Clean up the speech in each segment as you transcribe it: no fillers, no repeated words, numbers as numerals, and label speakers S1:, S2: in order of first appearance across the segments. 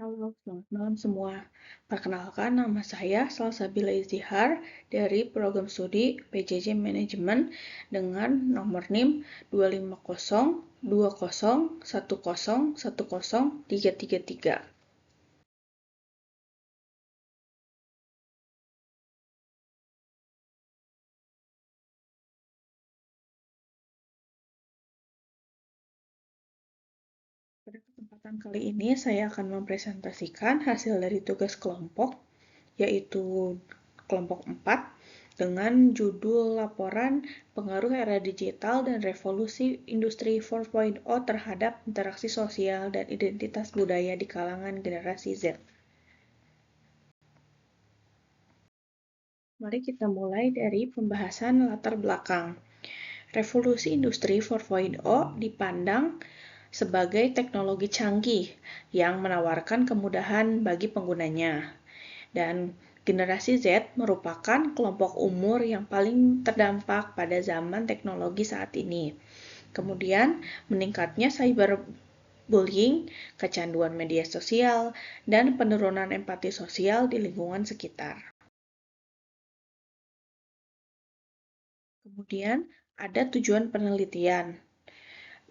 S1: Halo, selamat malam semua. Perkenalkan, nama saya Salsabila Izihar dari Program Studi PJJ Manajemen dengan nomor NIM 25020101033. Pada kesempatan kali ini, saya akan mempresentasikan hasil dari tugas kelompok, yaitu kelompok 4, dengan judul laporan pengaruh era digital dan revolusi industri 4.0 terhadap interaksi sosial dan identitas budaya di kalangan generasi Z. Mari kita mulai dari pembahasan latar belakang. Revolusi industri 4.0 dipandang sebagai teknologi canggih yang menawarkan kemudahan bagi penggunanya. Dan generasi Z merupakan kelompok umur yang paling terdampak pada zaman teknologi saat ini. Kemudian, meningkatnya cyberbullying, kecanduan media sosial, dan penurunan empati sosial di lingkungan sekitar. Kemudian, ada tujuan penelitian,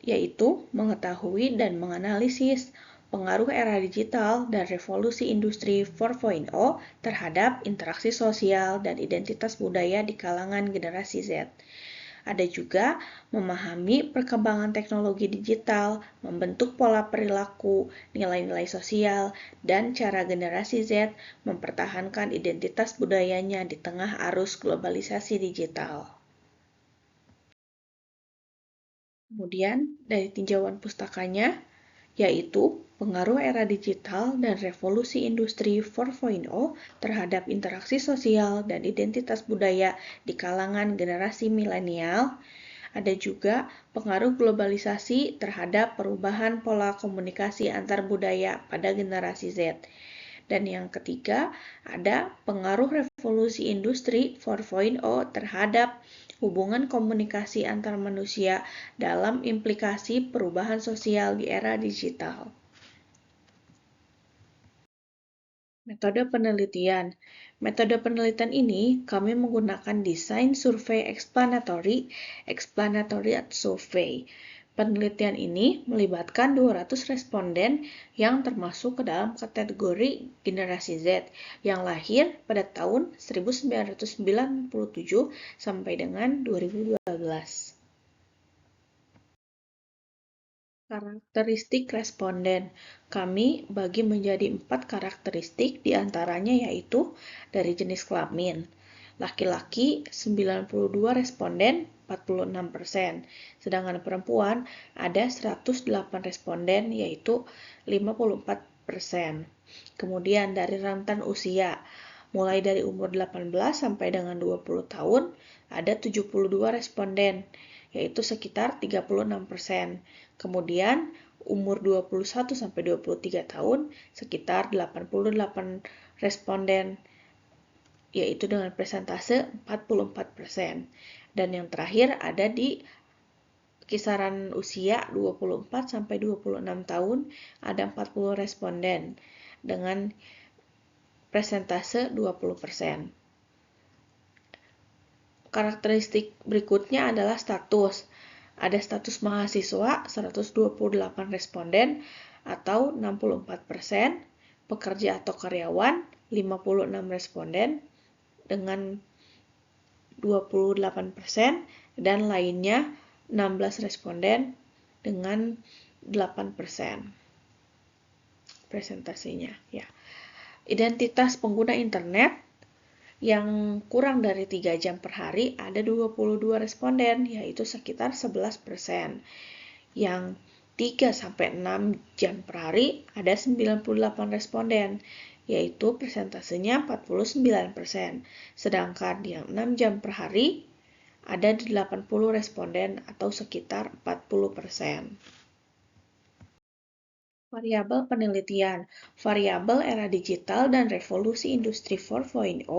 S1: yaitu mengetahui dan menganalisis pengaruh era digital dan revolusi industri 4.0 terhadap interaksi sosial dan identitas budaya di kalangan generasi Z. Ada juga memahami perkembangan teknologi digital, membentuk pola perilaku, nilai-nilai sosial, dan cara generasi Z mempertahankan identitas budayanya di tengah arus globalisasi digital. Kemudian, dari tinjauan pustakanya, yaitu pengaruh era digital dan revolusi industri 4.0 terhadap interaksi sosial dan identitas budaya di kalangan generasi milenial. Ada juga pengaruh globalisasi terhadap perubahan pola komunikasi antar budaya pada generasi Z. Dan yang ketiga, ada pengaruh revolusi industri 4.0 terhadap hubungan komunikasi antar manusia dalam implikasi perubahan sosial di era digital. Metode penelitian. Metode penelitian ini kami menggunakan desain survei explanatory survey. Penelitian ini melibatkan 200 responden yang termasuk ke dalam kategori generasi Z yang lahir pada tahun 1997 sampai dengan 2012. Karakteristik responden. Kami bagi menjadi 4 karakteristik, diantaranya yaitu dari jenis kelamin. Laki-laki 92 responden, 46%. Sedangkan perempuan ada 108 responden, yaitu 54%. Kemudian dari rentan usia, mulai dari umur 18 sampai dengan 20 tahun, ada 72 responden, yaitu sekitar 36%. Kemudian umur 21 sampai 23 tahun sekitar 88 responden, yaitu dengan persentase 44%. Dan yang terakhir ada di kisaran usia 24 sampai 26 tahun ada 40 responden dengan persentase 20%. Karakteristik berikutnya adalah status. Ada status mahasiswa 128 responden atau 64%, pekerja atau karyawan 56 responden dengan 28%, dan lainnya 16 responden dengan 8% presentasinya. Ya. Identitas pengguna internet yang kurang dari 3 jam per hari ada 22 responden, yaitu sekitar 11%. Yang 3-6 jam per hari ada 98 responden, yaitu persentasenya 49%. Sedangkan yang 6 jam per hari ada 80 responden atau sekitar 40%. Variabel penelitian. Variabel era digital dan revolusi industri 4.0.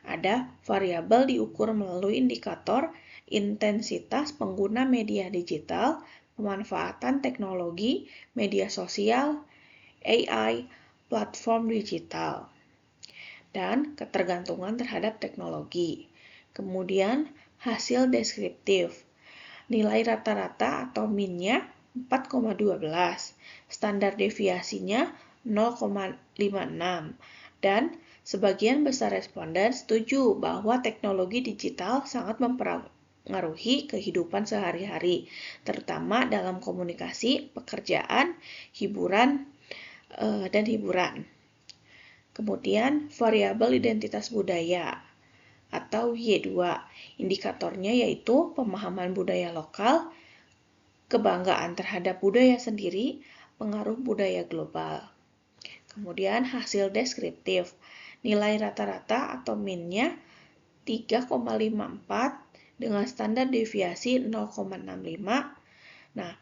S1: Ada variabel diukur melalui indikator intensitas pengguna media digital, pemanfaatan teknologi, media sosial, AI, platform digital, dan ketergantungan terhadap teknologi. Kemudian hasil deskriptif. Nilai rata-rata atau min-nya 4,12, standar deviasinya 0,56, dan sebagian besar responden setuju bahwa teknologi digital sangat mempengaruhi kehidupan sehari-hari, terutama dalam komunikasi, pekerjaan, hiburan, dan hiburan. Kemudian variabel identitas budaya atau Y2. Indikatornya yaitu pemahaman budaya lokal, kebanggaan terhadap budaya sendiri, pengaruh budaya global. Kemudian hasil deskriptif. Nilai rata-rata atau min-nya 3,54 dengan standar deviasi 0,65. Nah,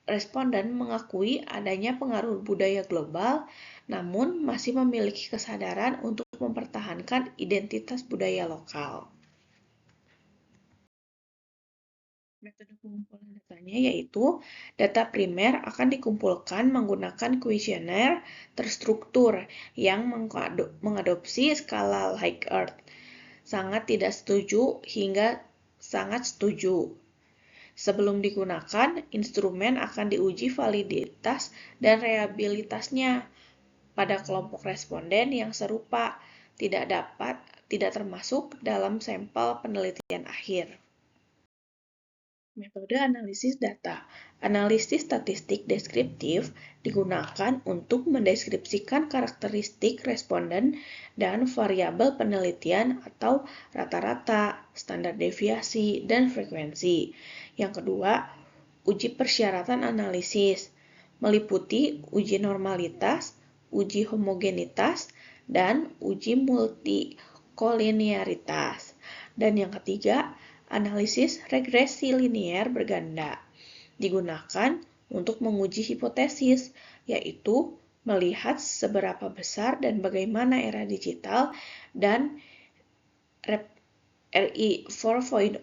S1: responden mengakui adanya pengaruh budaya global, namun masih memiliki kesadaran untuk mempertahankan identitas budaya lokal. Metode pengumpulan datanya yaitu data primer akan dikumpulkan menggunakan kuesioner terstruktur yang mengadopsi skala Likert, sangat tidak setuju hingga sangat setuju. Sebelum digunakan, instrumen akan diuji validitas dan reliabilitasnya pada kelompok responden yang serupa, tidak termasuk dalam sampel penelitian akhir. Metode analisis data. Analisis statistik deskriptif digunakan untuk mendeskripsikan karakteristik responden dan variabel penelitian atau rata-rata, standar deviasi, dan frekuensi. Yang kedua, uji persyaratan analisis, meliputi uji normalitas, uji homogenitas, dan uji multikolinearitas. Dan yang ketiga, analisis regresi linier berganda digunakan untuk menguji hipotesis, yaitu melihat seberapa besar dan bagaimana era digital dan RI 4.0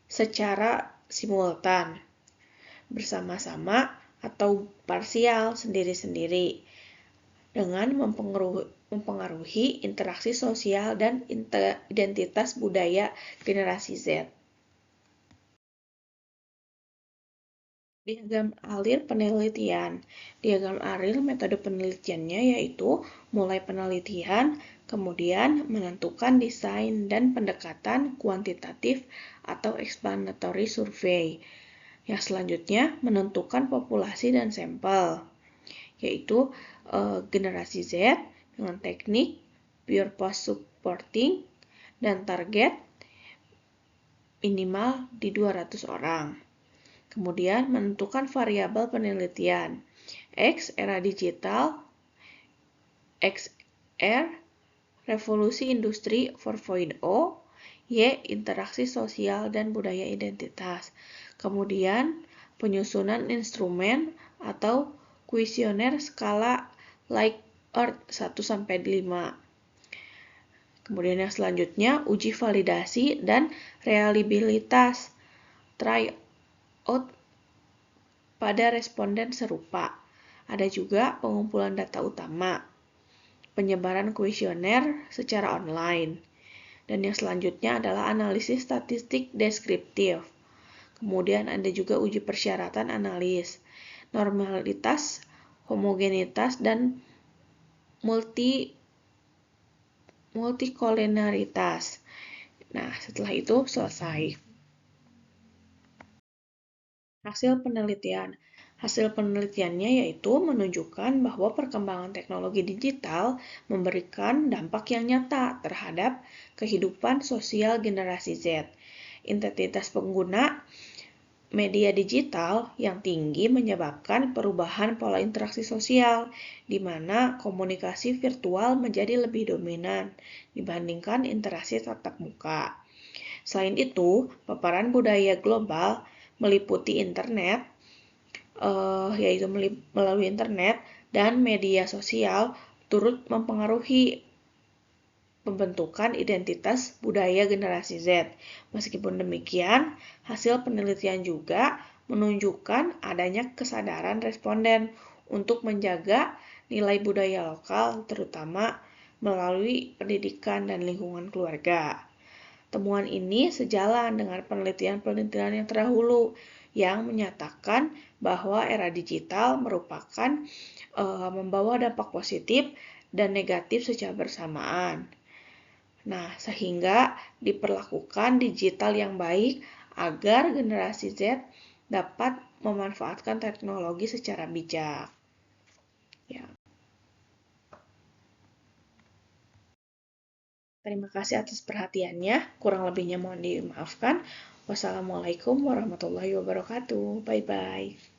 S1: secara simultan, bersama-sama atau parsial sendiri-sendiri, dengan mempengaruhi interaksi sosial dan identitas budaya generasi Z. Diagram alir penelitian. Diagram alir metode penelitiannya yaitu mulai penelitian, kemudian menentukan desain dan pendekatan kuantitatif atau explanatory survey. Yang selanjutnya menentukan populasi dan sampel, yaitu generasi Z dengan teknik pure post supporting dan target minimal di 200 orang. Kemudian menentukan variabel penelitian X era digital, XR revolusi industri 4.0, Y interaksi sosial dan budaya identitas. Kemudian penyusunan instrumen atau kuesioner skala Likert 1-5. Kemudian yang selanjutnya uji validasi dan reliabilitas tryout pada responden serupa. Ada juga pengumpulan data utama, penyebaran kuesioner secara online. Dan yang selanjutnya adalah analisis statistik deskriptif. Kemudian ada juga uji persyaratan analis, normalitas, homogenitas, dan multikolinearitas. Nah, setelah itu selesai. Hasil penelitian. Hasil penelitiannya yaitu menunjukkan bahwa perkembangan teknologi digital memberikan dampak yang nyata terhadap kehidupan sosial generasi Z. Intensitas pengguna media digital yang tinggi menyebabkan perubahan pola interaksi sosial, di mana komunikasi virtual menjadi lebih dominan dibandingkan interaksi tatap muka. Selain itu, paparan budaya global meliputi internet, yaitu melalui internet dan media sosial turut mempengaruhi pembentukan identitas budaya generasi Z. Meskipun demikian, hasil penelitian juga menunjukkan adanya kesadaran responden untuk menjaga nilai budaya lokal, terutama melalui pendidikan dan lingkungan keluarga. Temuan ini sejalan dengan penelitian-penelitian yang terdahulu yang menyatakan bahwa era digital merupakan membawa dampak positif dan negatif secara bersamaan. Nah, sehingga diperlakukan digital yang baik agar generasi Z dapat memanfaatkan teknologi secara bijak. Ya. Terima kasih atas perhatiannya. Kurang lebihnya mohon dimaafkan. Wassalamualaikum warahmatullahi wabarakatuh. Bye-bye.